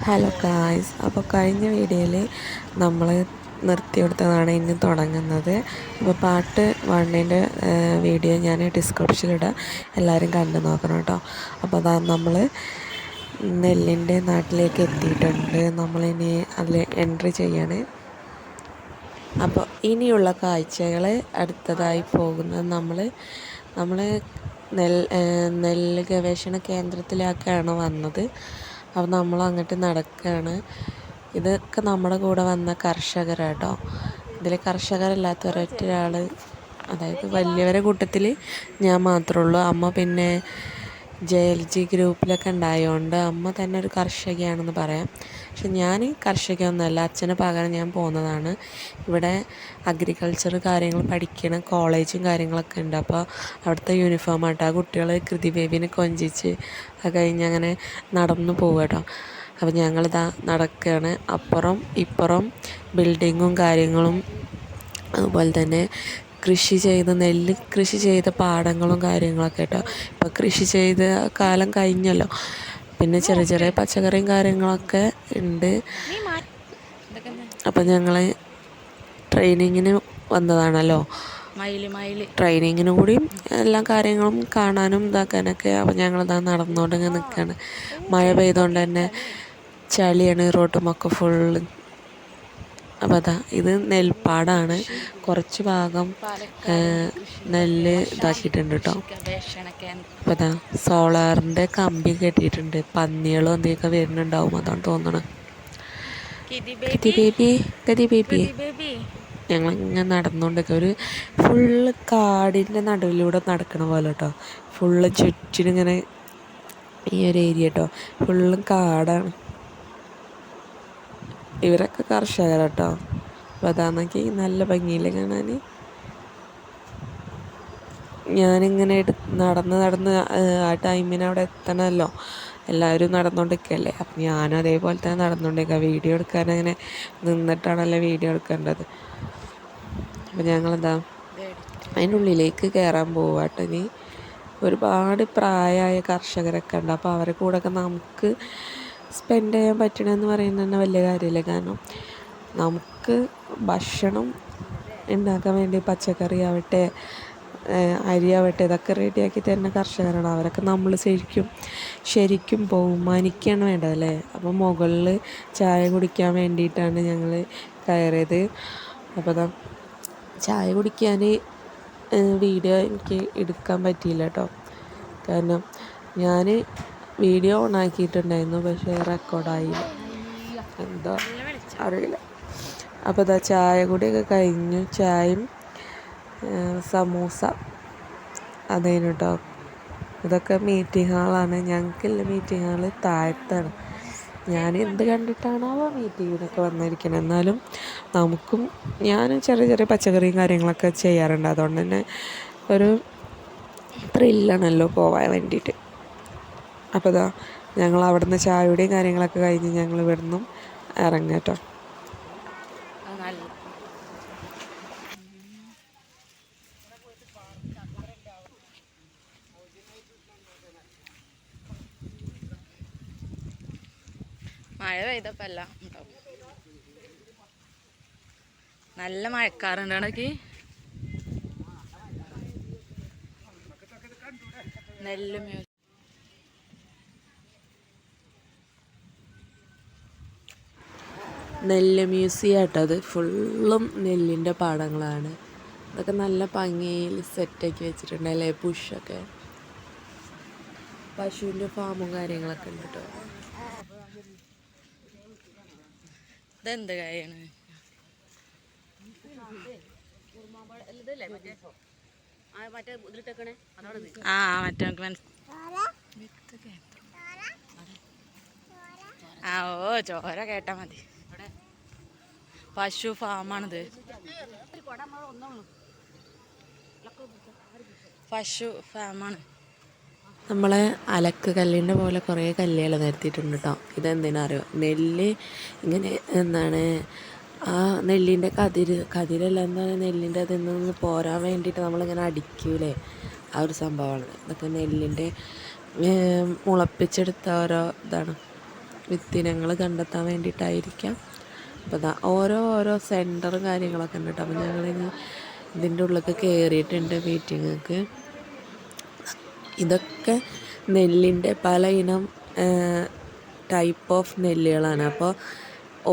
Hello guys, അപ്പോൾ കഴിഞ്ഞ വീഡിയോയിൽ നമ്മൾ നിർത്തിയെടുത്തതാണ് ഇനി തുടങ്ങുന്നത്. അപ്പോൾ പാർട്ട് 1ൻ്റെ വീഡിയോ ഞാൻ ഡിസ്ക്രിപ്ഷനിലിടാം, എല്ലാവരും കണ്ടു നോക്കണം കേട്ടോ. അപ്പോൾ അതാ നമ്മൾ നെല്ലിൻ്റെ നാട്ടിലേക്ക് എത്തിയിട്ടുണ്ട്. നമ്മളിനി അതിൽ എൻട്രി ചെയ്യണേ. അപ്പോൾ ഇനിയുള്ള കാഴ്ചകൾ അടുത്തതായി പോകുന്നത് നമ്മൾ നെല്ല് ഗവേഷണ കേന്ദ്രത്തിലേക്കാണ് വന്നത്. അപ്പോൾ നമ്മൾ അങ്ങോട്ട് നടക്കുകയാണ്. ഇതൊക്കെ നമ്മുടെ കൂടെ വന്ന കർഷകരാട്ടോ. ഇതിൽ കർഷകരല്ലാത്ത ഒരൊറ്റൊരാൾ, അതായത് വലിയവരെ കൂട്ടത്തിൽ ഞാൻ മാത്രമേ ഉള്ളൂ. അമ്മ പിന്നെ JLG ഗ്രൂപ്പിലൊക്കെ ഉണ്ടായതുകൊണ്ട് അമ്മ തന്നെ ഒരു കർഷകയാണെന്ന് പറയാം. പക്ഷെ ഞാൻ കർഷകയൊന്നുമല്ല, അച്ഛന് പകരം ഞാൻ പോകുന്നതാണ്. ഇവിടെ അഗ്രികൾച്ചർ കാര്യങ്ങൾ പഠിക്കണം, കോളേജും കാര്യങ്ങളൊക്കെ ഉണ്ട്. അപ്പോൾ അവിടുത്തെ യൂണിഫോമായിട്ട് ആ കുട്ടികൾ കൃതി ബേബിനെ കൊഞ്ചിച്ച് അത് കഴിഞ്ഞ് അങ്ങനെ നടന്നു പോകുക കേട്ടോ. അപ്പോൾ ഞങ്ങളിതാ നടക്കുകയാണ്. അപ്പുറം ഇപ്പുറം ബിൽഡിങ്ങും കാര്യങ്ങളും, അതുപോലെ തന്നെ നെല്ല് കൃഷി ചെയ്ത പാടങ്ങളും കാര്യങ്ങളൊക്കെ കേട്ടോ. ഇപ്പോൾ കൃഷി ചെയ്ത കാലം കഴിഞ്ഞല്ലോ, പിന്നെ ചെറിയ ചെറിയ പച്ചക്കറിയും കാര്യങ്ങളൊക്കെ ഉണ്ട്. അപ്പം ഞങ്ങൾ ട്രെയിനിങ്ങിന് വന്നതാണല്ലോ, ട്രെയിനിങ്ങിന് കൂടി എല്ലാ കാര്യങ്ങളും കാണാനും ഇതാക്കാനൊക്കെ. അപ്പം ഞങ്ങളിതാ നടന്നുകൊണ്ട് ഇങ്ങനെ നിൽക്കുകയാണ്. മഴ പെയ്തുകൊണ്ട് തന്നെ ചളിയാണ് റോട്ടുമൊക്കെ ഫുള്ള്. അപ്പോൾ അതാ ഇത് നെൽപ്പാടാണ്. കുറച്ച് ഭാഗം നെല്ല് ഇതാക്കിയിട്ടുണ്ട് കേട്ടോ. അപ്പോൾ അതാ സോളാറിൻ്റെ കമ്പി കെട്ടിയിട്ടുണ്ട്. പന്നികളും എന്തെങ്കിലുമൊക്കെ വരുന്നുണ്ടാവും, അതാണ് തോന്നണം. ഗതി ബേബി ഞങ്ങളിങ്ങനെ നടന്നുകൊണ്ടൊക്കെ ഒരു ഫുള്ള് കാടിൻ്റെ നടുവിലൂടെ നടക്കണ പോലെ കേട്ടോ. ഫുള്ള് ചുറ്റിനിങ്ങനെ ഈ ഒരു ഏരിയ കേട്ടോ, ഫുള്ളും കാടാണ്. ഇവരൊക്കെ കർഷകരാട്ടോ. അപ്പോൾ അതാണെങ്കിൽ നല്ല ഭംഗിയില്ല കാണാൻ. ഞാനിങ്ങനെ നടന്ന് ആ ടൈമിന് അവിടെ എത്തണമല്ലോ, എല്ലാവരും നടന്നുകൊണ്ടിരിക്കുകയല്ലേ. അപ്പം ഞാനും അതേപോലെ തന്നെ നടന്നുകൊണ്ടിരിക്കുക. വീഡിയോ എടുക്കാനങ്ങനെ നിന്നിട്ടാണല്ലോ വീഡിയോ എടുക്കേണ്ടത്. അപ്പം ഞങ്ങളെന്താ അതിൻ്റെ ഉള്ളിലേക്ക് കയറാൻ പോവാട്ടോ. ഇനി ഒരുപാട് പ്രായമായ കർഷകരൊക്കെ ഉണ്ട്. അപ്പോൾ അവരെ കൂടെയൊക്കെ നമുക്ക് സ്പെൻഡ് ചെയ്യാൻ പറ്റണമെന്ന് പറയുന്നത് തന്നെ വലിയ കാര്യമില്ല. കാരണം നമുക്ക് ഭക്ഷണം ഉണ്ടാക്കാൻ വേണ്ടി പച്ചക്കറി ആവട്ടെ, അരി ആവട്ടെ, ഇതൊക്കെ റെഡിയാക്കി തരുന്ന കർഷകരാണ്. അവരൊക്കെ നമ്മൾ ശരിക്കും ബഹുമാനിക്കുകയാണ് വേണ്ടതല്ലേ. അപ്പോൾ മുകളിൽ ചായ കുടിക്കാൻ വേണ്ടിയിട്ടാണ് ഞങ്ങൾ കയറിയത്. അപ്പോൾ അതാ ചായ കുടിക്കാൻ വീഡിയോ എനിക്ക് എടുക്കാൻ പറ്റിയില്ല കേട്ടോ. കാരണം ഞാൻ വീഡിയോ ഓൺ ആക്കിയിട്ടുണ്ടായിരുന്നു, പക്ഷേ റെക്കോർഡായില്ല, എന്താ അറിയില്ല. അപ്പോൾ ഇതാ ചായ കൂടിയൊക്കെ കഴിഞ്ഞു. ചായയും സമൂസ അതേനു കേട്ടോ. ഇതൊക്കെ മീറ്റിംഗ് ഹാളാണ്. ഞങ്ങൾക്കുള്ള മീറ്റിംഗ് ഹാള് താഴത്താണ്. ഞാൻ എന്ത് കണ്ടിട്ടാണോ മീറ്റിങ്ങിനൊക്കെ വന്നിരിക്കുന്നത്. എന്നാലും ഞാനും ചെറിയ ചെറിയ പച്ചക്കറിയും കാര്യങ്ങളൊക്കെ ചെയ്യാറുണ്ട്. അതുകൊണ്ട് തന്നെ ഒരു ത്രില്ലാണല്ലോ പോവാൻ വേണ്ടിയിട്ട്. അപ്പോൾ ഇതാ ഞങ്ങൾ അവിടെ നിന്ന് ചായയുടെയും കാര്യങ്ങളൊക്കെ കഴിഞ്ഞ് ഞങ്ങൾ ഇവിടെ നിന്നും ഇറങ്ങാം കേട്ടോ. മഴ പെയ്തപ്പല്ല ഉണ്ടാവും, നല്ല മഴക്കാറുണ്ട്. ഇടയ്ക്ക് നെല്ല് മ്യൂസിയം കേട്ടോ. അത് ഫുള്ളും നെല്ലിൻ്റെ പാടങ്ങളാണ്. അതൊക്കെ നല്ല ഭംഗിയിൽ സെറ്റാക്കി വെച്ചിട്ടുണ്ട് അല്ലേ. പുഷൊക്കെ, പശുവിൻ്റെ ഫാമും കാര്യങ്ങളൊക്കെ ഉണ്ട് കേട്ടോ. ഇതെന്ത് കാര്യമാണ്? ഓ ചോര കേട്ടാ മതി. പശു ഫാമാണിത്, പശു ഫാമാണ്. നമ്മളെ അലക്ക് കല്ലിൻ്റെ പോലെ കുറേ കല്ലുകൾ നിരത്തിയിട്ടുണ്ട് കേട്ടോ. ഇതെന്തിനാ അറിയോ? നെല്ല് ഇങ്ങനെ ആ നെല്ലിൻ്റെ കതിരല്ല, എന്താണ് നെല്ലിൻ്റെ അതിൽ നിന്ന് പോരാൻ വേണ്ടിയിട്ട് നമ്മളിങ്ങനെ അടിക്കൂലേ, ആ ഒരു സംഭവമാണ്. ഇതൊക്കെ നെല്ലിൻ്റെ മുളപ്പിച്ചെടുത്ത ഓരോ ഇതാണ്. വിത്തിനങ്ങൾ കണ്ടെത്താൻ വേണ്ടിയിട്ടായിരിക്കാം. അപ്പോൾ ഇതാ ഓരോ സെൻറ്ററും കാര്യങ്ങളൊക്കെ ഉണ്ട് കേട്ടോ. അപ്പോൾ ഞങ്ങളിനി ഇതിൻ്റെ ഉള്ളിലേക്ക് കയറിയിട്ടുണ്ട് മീറ്റിങ്ങൾക്ക്. ഇതൊക്കെ നെല്ലിൻ്റെ പല ഇനം ടൈപ്പ് ഓഫ് നെല്ലുകളാണ്. അപ്പോൾ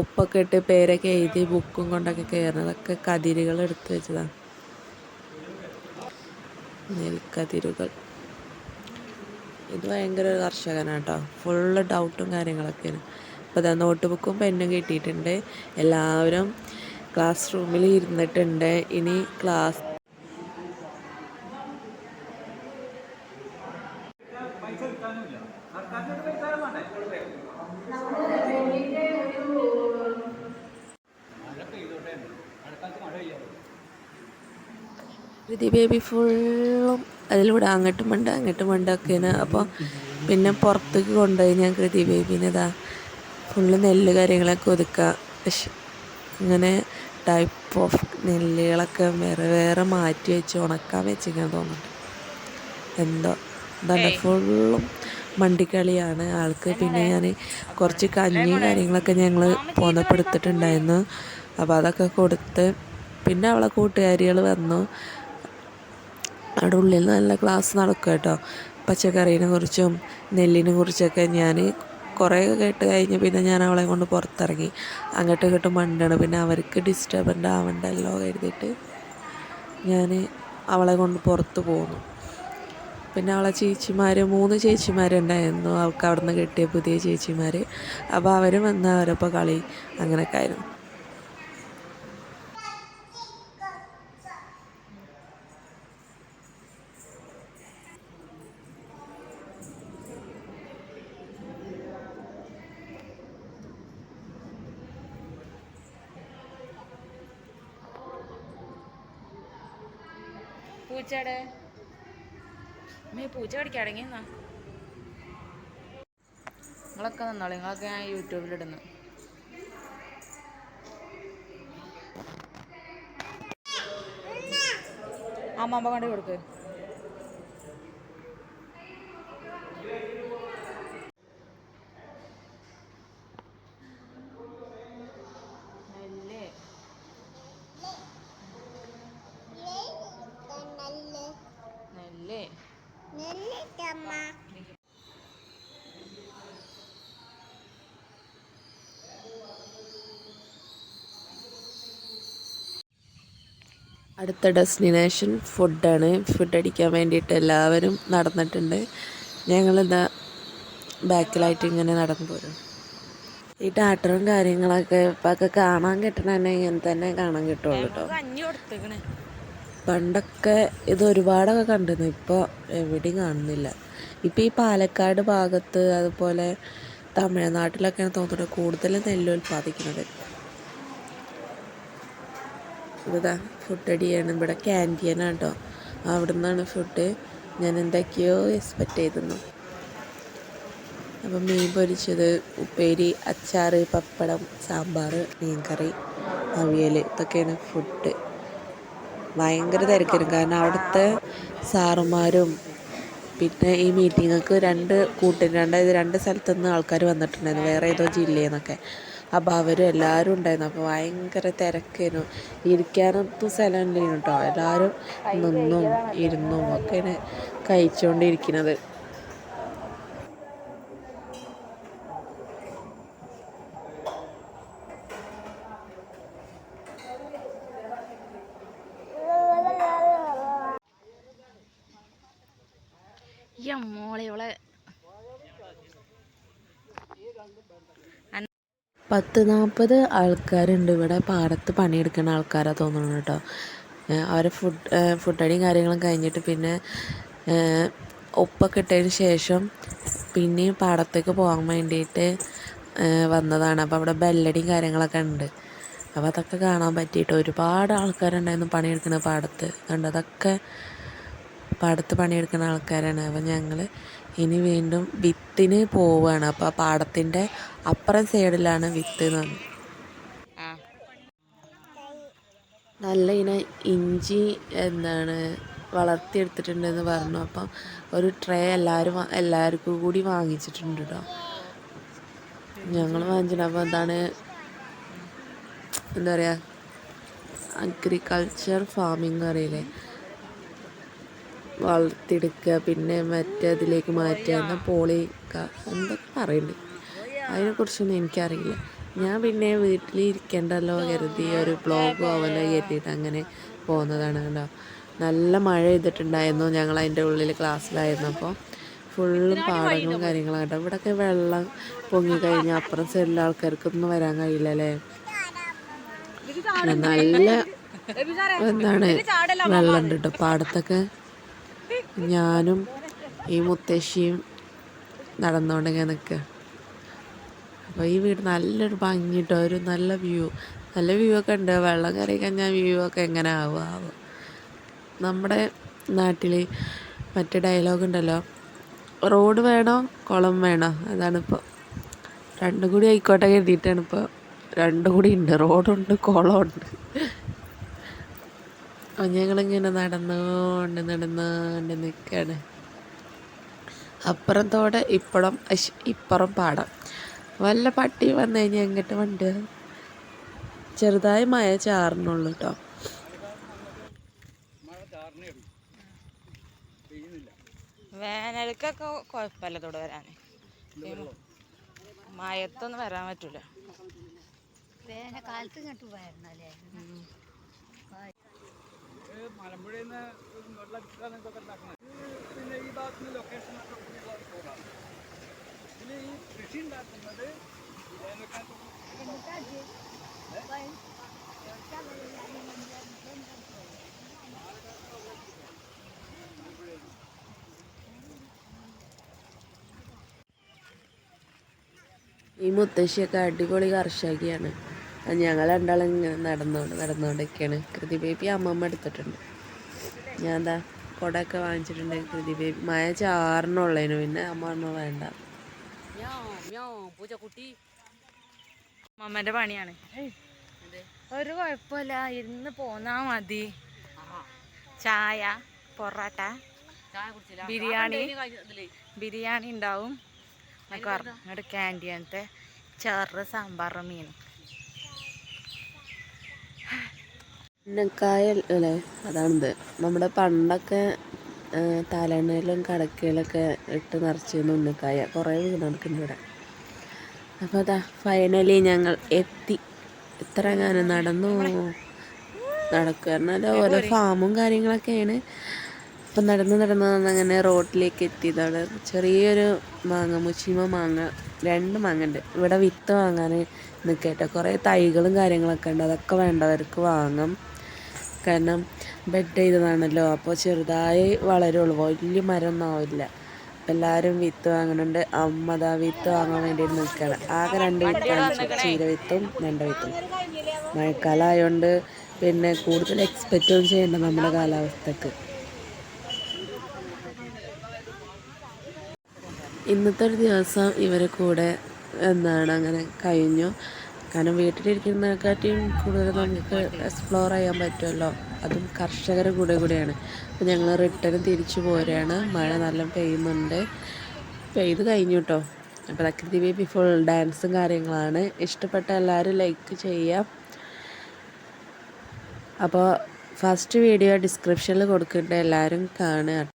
ഒപ്പൊക്കെ ഇട്ട് പേരൊക്കെ എഴുതി ബുക്കും കൊണ്ടൊക്കെ കയറുന്നതൊക്കെ കതിരുകൾ എടുത്ത് വെച്ചതാണ്, നെൽക്കതിരുകൾ. ഇത് ഭയങ്കര ഒരു കർഷകനാണ് കേട്ടോ, ഫുള്ള് ഡൗട്ടും കാര്യങ്ങളൊക്കെയാണ്. അപ്പോൾ ഇതാ നോട്ട് ബുക്കും പെന്നും കിട്ടിയിട്ടുണ്ട്. എല്ലാവരും ക്ലാസ് റൂമിൽ ഇരുന്നിട്ടുണ്ട്. ഇനി ക്ലാസ് കൃതി ബേബി ഫുള്ളും അതിലൂടെ അങ്ങോട്ടും മണ്ടൊക്കെയാണ്. അപ്പോൾ പിന്നെ പുറത്തേക്ക് കൊണ്ടുപോയി ഞാൻ കൃതി ബേബീനെ ഇതാ ഫുള്ള് നെല്ല് കാര്യങ്ങളൊക്കെ ഒതുക്കുക. പക്ഷെ ഇങ്ങനെ ടൈപ്പ് ഓഫ് നെല്ലുകളൊക്കെ വേറെ മാറ്റി വെച്ച് ഉണക്കാൻ വെച്ചിരിക്കാൻ തോന്നുന്നുണ്ട്. എന്തോ ഇതാണ് ഫുള്ളും മണ്ടിക്കളിയാണ് ആൾക്ക്. പിന്നെ ഞാൻ കുറച്ച് കഞ്ഞിയും കാര്യങ്ങളൊക്കെ ഞങ്ങൾ പോന്നപ്പോൾ എടുത്തിട്ടുണ്ടായിരുന്നു. അപ്പോൾ അതൊക്കെ കൊടുത്ത് പിന്നെ അവളെ കൂട്ടുകാരികൾ വന്നു. അവിടെ ഉള്ളിൽ നല്ല ക്ലാസ് നടക്കുക കേട്ടോ. പച്ചക്കറീനെ കുറിച്ചും നെല്ലിനെ കുറിച്ചൊക്കെ ഞാൻ കുറേ കേട്ട് കഴിഞ്ഞ് പിന്നെ ഞാൻ അവളെ കൊണ്ട് പുറത്തിറങ്ങി. അങ്ങോട്ടും ഇങ്ങോട്ടും മണ്ടാണ്. പിന്നെ അവർക്ക് ഡിസ്റ്റർബൻ്റ് ആവണ്ടല്ലോ കരുതിയിട്ട് ഞാൻ അവളെ കൊണ്ട് പുറത്ത് പോന്നു. പിന്നെ അവളെ ചേച്ചിമാർ 3 ചേച്ചിമാരുണ്ടായിരുന്നു അവൾക്ക് അവിടെ നിന്ന് കിട്ടിയ പുതിയ ചേച്ചിമാർ. അപ്പോൾ അവർ വന്ന് അവരപ്പോൾ കളി അങ്ങനെയൊക്കെ ആയിരുന്നു. പൂച്ചയുടെ പൂച്ച കടിക്കാടങ്ങി എന്നാ നിങ്ങളൊക്കെ നിന്നോളൂ. നിങ്ങളൊക്കെ ഞാൻ യൂട്യൂബിലിടുന്നു. അമ്മ കണ്ടു കൊടുക്ക്. അടുത്ത ഡെസ്റ്റിനേഷൻ ഫുഡാണ്. ഫുഡ് അടിക്കാൻ വേണ്ടിയിട്ട് എല്ലാവരും നടന്നിട്ടുണ്ട്. ഞങ്ങളിതാ ബാക്കിലായിട്ട് ഇങ്ങനെ നടന്നു പോരും. ഈ ടാറ്ററും കാര്യങ്ങളൊക്കെ ഇപ്പൊക്കെ കാണാൻ കിട്ടണതന്നെ ഇങ്ങനെ തന്നെ കാണാൻ കിട്ടുള്ളൂ കേട്ടോ. പണ്ടൊക്കെ ഇത് ഒരുപാടൊക്കെ കണ്ടിരുന്നു, ഇപ്പോൾ എവിടെയും കാണുന്നില്ല. ഇപ്പോൾ ഈ പാലക്കാട് ഭാഗത്ത് അതുപോലെ തമിഴ്നാട്ടിലൊക്കെയാണ് തോന്നുന്നത് കൂടുതൽ നെല്ല് ഉൽപ്പാദിക്കുന്നത്. ഇതാ ഫുഡ് അടിയാണ്. ഇവിടെ ക്യാൻറ്റീനാണ് കേട്ടോ. അവിടെ നിന്നാണ് ഫുഡ്. ഞാൻ എന്തൊക്കെയോ എക്സ്പെക്റ്റ് ചെയ്തിരുന്നു. അപ്പം മീൻ പൊരിച്ചത്, ഉപ്പേരി, അച്ചാർ, പപ്പടം, സാമ്പാർ, മീൻകറി, അവിയൽ, ഇതൊക്കെയാണ് ഫുഡ്. ഭയങ്കര തിരക്കായിരുന്നു. കാരണം അവിടുത്തെ സാറുമാരും പിന്നെ ഈ മീറ്റിങ്ങൾക്ക് രണ്ട് സ്ഥലത്തുനിന്ന് ആൾക്കാർ വന്നിട്ടുണ്ടായിരുന്നു, വേറെ ഏതോ ജില്ലയിൽ നിന്നൊക്കെ. അപ്പോൾ അവരും എല്ലാവരും ഉണ്ടായിരുന്നു. അപ്പോൾ ഭയങ്കര തിരക്കായിരുന്നു. ഇരിക്കാനൊന്നും സ്ഥലമില്ലായിരുന്നു കേട്ടോ. എല്ലാവരും നിന്നും ഇരുന്നും ഒക്കെയാണ് കഴിച്ചുകൊണ്ടിരിക്കുന്നത്. മോളെ 10-40 ആൾക്കാരുണ്ട് ഇവിടെ. പാടത്ത് പണിയെടുക്കുന്ന ആൾക്കാരാണ് തോന്നുന്നു കേട്ടോ. അവരെ ഫുഡടിയും കാര്യങ്ങളും കഴിഞ്ഞിട്ട് പിന്നെ ഉപ്പൊക്കെ ഇട്ടതിന് ശേഷം പിന്നെയും പാടത്തേക്ക് പോകാൻ വേണ്ടിയിട്ട് വന്നതാണ്. അപ്പോൾ അവിടെ ബെല്ലടിയും കാര്യങ്ങളൊക്കെ ഉണ്ട്. അപ്പോൾ അതൊക്കെ കാണാൻ പറ്റിയിട്ട് ഒരുപാട് ആൾക്കാരുണ്ടായിരുന്നു പണിയെടുക്കുന്ന പാടത്ത്. കണ്ട് അതൊക്കെ പാടത്ത് പണിയെടുക്കുന്ന ആൾക്കാരാണ്. അപ്പോൾ ഞങ്ങൾ ഇനി വീണ്ടും വിത്തിന് പോവുകയാണ്. അപ്പോൾ ആ പാടത്തിൻ്റെ അപ്പുറം സൈഡിലാണ് വിത്ത് എന്ന് പറഞ്ഞു. നല്ല ഇനം ഇഞ്ചി വളർത്തിയെടുത്തിട്ടുണ്ടെന്ന് പറഞ്ഞു. അപ്പം ഒരു ട്രേ എല്ലാവർക്കും കൂടി വാങ്ങിച്ചിട്ടുണ്ട് കേട്ടോ. ഞങ്ങൾ വാങ്ങിച്ചിട്ടപ്പോൾ എന്താണ് എന്താ പറയുക അഗ്രികൾച്ചർ ഫാമിംഗ് അറിയില്ലേ, വളർത്തിയെടുക്കുക പിന്നെ മറ്റേതിലേക്ക് മാറ്റുക എന്നാൽ എന്തൊക്കെ പറയുന്നുണ്ട്, അതിനെക്കുറിച്ചൊന്നും എനിക്കറിയില്ല. ഞാൻ പിന്നെ വീട്ടിലിരിക്കേണ്ടല്ലോ കരുതി ഒരു ബ്ലോഗ് ആവുമല്ലോ കരുതിയിട്ട് അങ്ങനെ പോകുന്നതാണ്. കണ്ടോ, നല്ല മഴ ചെയ്തിട്ടുണ്ടായിരുന്നു. ഞങ്ങൾ അതിൻ്റെ ഉള്ളിൽ ക്ലാസ്സിലായിരുന്നു. അപ്പോൾ ഫുള്ളും പാടങ്ങളും കാര്യങ്ങളും കേട്ടോ. ഇവിടെയൊക്കെ വെള്ളം പൊങ്ങിക്കഴിഞ്ഞാൽ അപ്പുറം സൈഡിലെ ആൾക്കാർക്കൊന്നും വരാൻ കഴിയില്ല അല്ലേ. നല്ല എന്താണ് വെള്ളമുണ്ട് കേട്ടോ പാടത്തൊക്കെ. ഞാനും ഈ മുത്തശ്ശിയും നടന്നുകൊണ്ടിങ്ങനെ നിൽക്കുക. അപ്പോൾ ഈ വീട് നല്ലൊരു ഭംഗി കേട്ടോ, ഒരു നല്ല വ്യൂ ഒക്കെ ഉണ്ട്. വെള്ളം കയറി കഴിഞ്ഞാൽ വ്യൂ ഒക്കെ എങ്ങനെ ആവും. നമ്മുടെ നാട്ടിൽ മറ്റേ ഡയലോഗ് ഉണ്ടല്ലോ, റോഡ് വേണോ കുളം വേണോ, അതാണിപ്പോൾ. രണ്ടും കൂടി ആയിക്കോട്ടെ കരുതിയിട്ടാണ് ഇപ്പോൾ. രണ്ടും കൂടി ഉണ്ട്, റോഡുണ്ട് കുളമുണ്ട്. അപ്പോൾ ഞങ്ങളിങ്ങനെ നടന്നുകൊണ്ട് നിൽക്കുകയാണ്. അപ്പുറം തോടെ ഇപ്പുറം പാടം. വല്ല പട്ടി വന്നു കഴിഞ്ഞാൽ എങ്ങോട്ട് വണ്ട്. ചെറുതായി മഴ ചാറിനുള്ളൂ കേട്ടോ. വേനൽക്കൊക്കെ കുഴപ്പമില്ല തോട് വരാൻ, മഴത്തൊന്നും വരാൻ പറ്റൂല. വേനൽക്കാലത്ത് ഇങ്ങോട്ട് വരണല്ലേ. പിന്നെ ഈ ഭാഗത്തുനിന്ന് ലൊക്കേഷൻ പിന്നെ ഈ കൃഷി ഉണ്ടാക്കുന്നത് ഈ മുത്തശ്ശിയൊക്കെ അടിപൊളി കർഷകയാണ്. ഞങ്ങൾ രണ്ടാളും ഇങ്ങനെ നടന്നുകൊണ്ടൊക്കെയാണ്. കൃതി ബേബി അമ്മമ്മ എടുത്തിട്ടുണ്ട്. ഞാൻ എന്താ കുടയൊക്കെ വാങ്ങിച്ചിട്ടുണ്ട്. കൃതി ബേബി മഴ ചാറിനുള്ളതിന് പിന്നെ അമ്മ പറഞ്ഞു വേണ്ട. അമ്മമ്മേൻ്റെ പണിയാണ്. ഒരു കുഴപ്പമില്ല, ഇരുന്ന് പോന്നാ മതി. ചായ, പൊറോട്ട, ബിരിയാണി ഉണ്ടാവും എന്നൊക്കെ പറഞ്ഞു. എന്നിട്ട് ക്യാൻറ്റീനത്തെ ചേറ് സാമ്പാർ മീൻ. ഉന്നക്കായ അല്ലേ, അതാണിത്. നമ്മുടെ പണ്ടൊക്കെ തലേണയിലും കടക്കയിലൊക്കെ ഇട്ട് നിറച്ചിരുന്ന ഉന്നക്കായ കുറേ വീട് നടക്കുന്നുണ്ട് ഇവിടെ. അപ്പോൾ അതാ ഫൈനലി ഞങ്ങൾ എത്തി. ഇത്ര എങ്ങാനും നടക്കുക പറഞ്ഞാൽ ഓരോ ഫാമും കാര്യങ്ങളൊക്കെയാണ്. അപ്പം നടന്ന് റോഡിലേക്ക് എത്തിയതാണ്. ചെറിയൊരു മുച്ചിമ മാങ്ങ 2 മാങ്ങ ഉണ്ട്. ഇവിടെ വിത്ത് വാങ്ങാൻ നിൽക്കട്ടെ. കുറേ തൈകളും കാര്യങ്ങളൊക്കെ ഉണ്ട്. അതൊക്കെ വേണ്ടവർക്ക് വാങ്ങാം. കാരണം ബെഡ് ചെയ്തതാണല്ലോ, അപ്പോൾ ചെറുതായി വളരുള്ളൂ, വലിയ മരമൊന്നും ആവില്ല. എല്ലാവരും വിത്ത് വാങ്ങുന്നുണ്ട്. അമ്മ ദാ വിത്ത് വാങ്ങാൻ വേണ്ടിയിട്ട് നിൽക്കുകയാണ്. ആകെ 2 വിത്താണ്, ചീര വിത്തും 2 വിത്തും. മഴക്കാലം ആയതുകൊണ്ട് പിന്നെ കൂടുതൽ എക്സ്പെക്റ്റും ചെയ്യേണ്ട നമ്മുടെ കാലാവസ്ഥക്ക്. ഇന്നത്തെ ഒരു ദിവസം ഇവരെ കൂടെ അങ്ങനെ കഴിഞ്ഞു. കാരണം വീട്ടിലിരിക്കുന്നതിനെക്കാട്ടിയും കൂടുതൽ നമുക്ക് എക്സ്പ്ലോർ ചെയ്യാൻ പറ്റുമല്ലോ, അതും കർഷകരുടെ കൂടെയാണ്. അപ്പോൾ ഞങ്ങൾ റിട്ടേൺ തിരിച്ചു പോരുകയാണ്. മഴ നല്ല പെയ്ത് കഴിഞ്ഞു കേട്ടോ. അപ്പോൾ പ്രകൃതി ബേബി ഫുൾ ഡാൻസും കാര്യങ്ങളാണ്. ഇഷ്ടപ്പെട്ട എല്ലാവരും ലൈക്ക് ചെയ്യാം. അപ്പോൾ ഫസ്റ്റ് വീഡിയോ ഡിസ്ക്രിപ്ഷനിൽ കൊടുക്കുന്നുണ്ട്, എല്ലാവരും കാണുക കേട്ടോ.